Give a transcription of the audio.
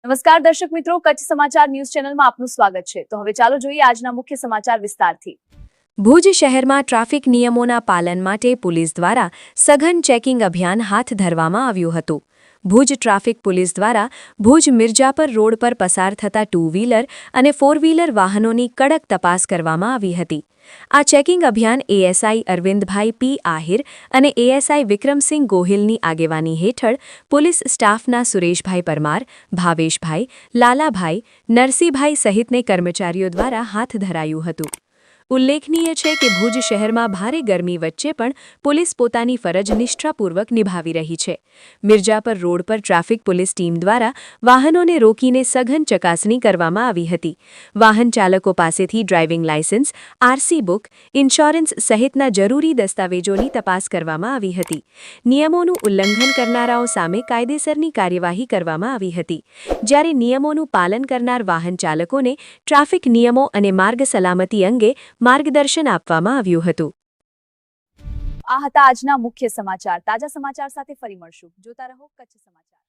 નમસ્કાર દર્શક મિત્રો, કચ્છ સમાચાર ન્યૂઝ ચેનલમાં આપનું સ્વાગત છે। તો હવે ચાલો જોઈએ આજના મુખ્ય સમાચાર વિસ્તારથી। ભુજ શહેરમાં ટ્રાફિક નિયમોના પાલન માટે પોલીસ દ્વારા સઘન ચેકિંગ અભિયાન હાથ ધરવામાં આવ્યું હતું। ભુજ ટ્રાફિક પોલીસ દ્વારા ભુજ મિર્જાપર રોડ પર પસાર થતા ટુ વ્હીલર અને ફોર વ્હીલર વાહનોની કડક તપાસ કરવામાં આવી હતી। આ ચેકિંગ અભિયાન એએસઆઈ અરવિંદભાઈ પી આહિર અને એએસઆઈ વિક્રમસિંહ ગોહિલની આગેવાની હેઠળ પોલીસ સ્ટાફના સુરેશભાઈ પરમાર, ભાવેશભાઈ, લાલાભાઈ, નરસિંહભાઈ સહિતને કર્મચારીઓ દ્વારા હાથ ધરાયું હતું। ઉલ્લેખનીય છે કે ભુજ શહેરમાં ભારે ગરમી વચ્ચે પણ પોલીસ પોતાની ફરજ નિષ્ઠાપૂર્વક નિભાવી રહી છે। મિર્જાપર રોડ પર ટ્રાફિક પોલીસ ટીમ દ્વારા વાહનોને રોકીને સઘન ચકાસણી કરવામાં આવી હતી। વાહન ચાલકો પાસેથી driving licence, RC book, insurance સહિતના જરૂરી દસ્તાવેજોની તપાસ કરવામાં આવી હતી। નિયમોનું ઉલ્લંઘન કરનારાઓ સામે કાયદેસરની કાર્યવાહી કરવામાં આવી હતી, જ્યારે નિયમોનું પાલન કરનાર વાહન ચાલકોને ટ્રાફિક નિયમો અને માર્ગ સલામતી અંગે માર્ગદર્શન આપવામાં આવ્યું હતું। આ હતા આજના મુખ્ય સમાચાર। તાજા સમાચાર સાથે ફરી મળશું। જોતા રહો કચ્છ સમાચાર।